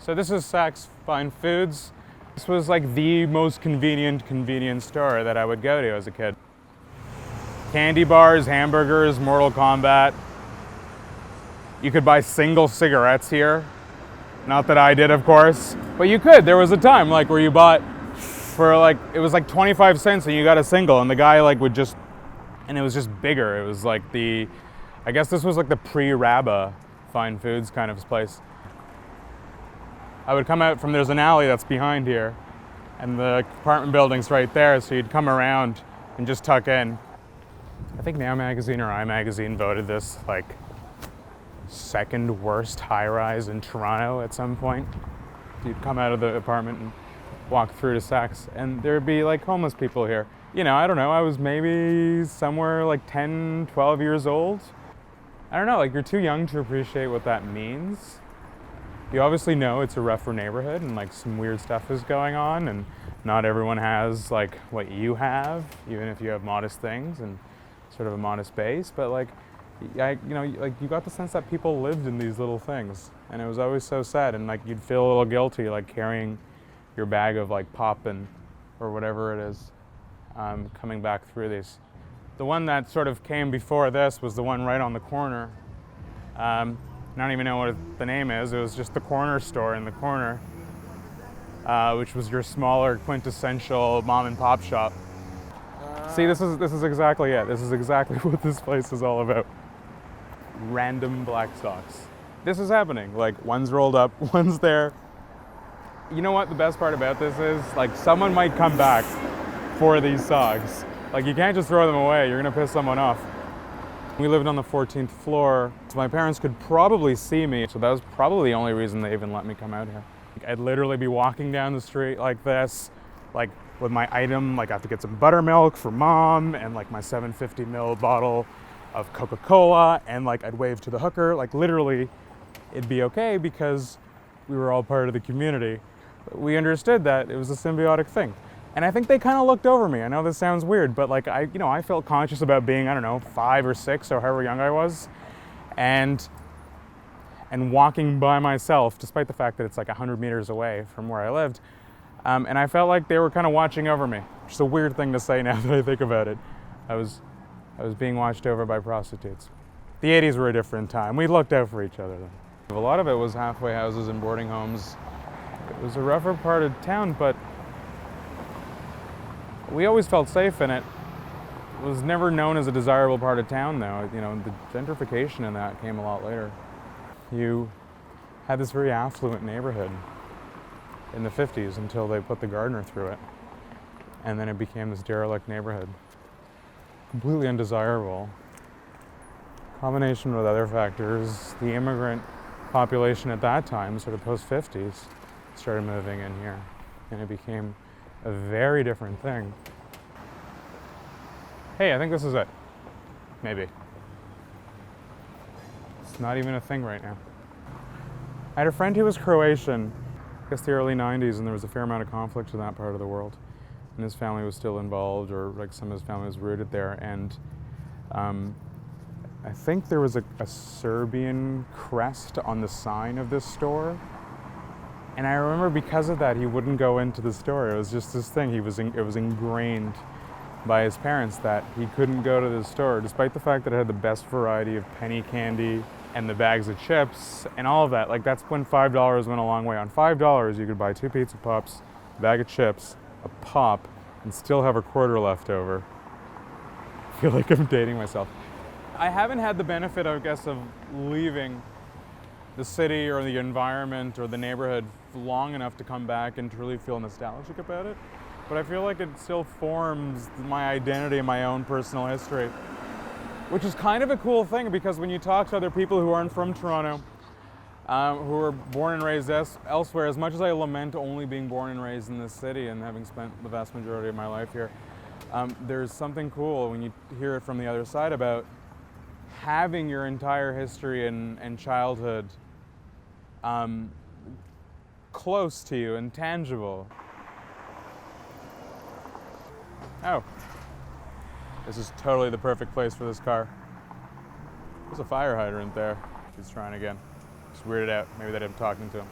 So this is Saks Fine Foods. This was like the most convenient store that I would go to as a kid. Candy bars, hamburgers, Mortal Kombat. You could buy single cigarettes here. Not that I did, of course, but you could. There was a time like where you bought for like, it was like 25 cents and you got a single, and the guy like would just, and it was just bigger. It was like I guess this was like the pre-Rabba Fine Foods kind of place. I would come out from, there's an alley that's behind here, and the apartment building's right there, so you'd come around and just tuck in. I think Now Magazine or iMagazine voted this like second worst high-rise in Toronto at some point. You'd come out of the apartment and walk through to Saks, and there'd be like homeless people here. You know, I don't know, I was maybe somewhere like 10, 12 years old. I don't know, like you're too young to appreciate what that means. You obviously know it's a rougher neighborhood and like some weird stuff is going on, and not everyone has like what you have, even if you have modest things and sort of a modest base, but like, you got the sense that people lived in these little things, and it was always so sad, and like you'd feel a little guilty like carrying your bag of like pop or whatever it is, coming back through these. The one that sort of came before this was the one right on the corner. I don't even know what the name is. It was just the corner store in the corner, which was your smaller quintessential mom and pop shop. See, this is exactly it. This is exactly what this place is all about. Random black socks. This is happening. Like, one's rolled up, one's there. You know what the best part about this is? Like, someone might come back for these socks. Like, you can't just throw them away. You're gonna piss someone off. We lived on the 14th floor, so my parents could probably see me, so that was probably the only reason they even let me come out here. I'd literally be walking down the street like this, like with my item, like I have to get some buttermilk for mom, and like my 750 ml bottle of Coca-Cola, and like I'd wave to the hooker, like literally it'd be okay because we were all part of the community. We understood that it was a symbiotic thing. And I think they kind of looked over me. I know this sounds weird, but like I felt conscious about being, I don't know, 5 or 6 or however young I was, and walking by myself, despite the fact that it's like 100 meters away from where I lived. And I felt like they were kind of watching over me, which is a weird thing to say now that I think about it. I was being watched over by prostitutes. The 80s were a different time. We looked out for each other then. A lot of it was halfway houses and boarding homes. It was a rougher part of town, but we always felt safe in it. It was never known as a desirable part of town, though. You know, the gentrification in that came a lot later. You had this very affluent neighborhood in the 50s until they put the Gardner through it. And then it became this derelict neighborhood. Completely undesirable. Combination with other factors, the immigrant population at that time, sort of post-50s, started moving in here. And it became a very different thing. Hey, I think this is it. Maybe. It's not even a thing right now. I had a friend who was Croatian, I guess the early 90s, and there was a fair amount of conflict in that part of the world. And his family was still involved, or like some of his family was rooted there. And I think there was a Serbian crest on the sign of this store. And I remember because of that, he wouldn't go into the store. It was just this thing. It was ingrained by his parents that he couldn't go to the store, despite the fact that it had the best variety of penny candy and the bags of chips and all of that. Like, that's when $5 went a long way. On $5, you could buy 2 pizza pops, a bag of chips, a pop, and still have a quarter left over. I feel like I'm dating myself. I haven't had the benefit, I guess, of leaving the city or the environment or the neighborhood long enough to come back and to really feel nostalgic about it. But I feel like it still forms my identity and my own personal history, which is kind of a cool thing, because when you talk to other people who aren't from Toronto, who were born and raised elsewhere, as much as I lament only being born and raised in this city and having spent the vast majority of my life here, there's something cool when you hear it from the other side about having your entire history and childhood close to you and tangible. Oh, this is totally the perfect place for this car. There's a fire hydrant there. He's trying again. Just weirded out. Maybe that I'm talking to him.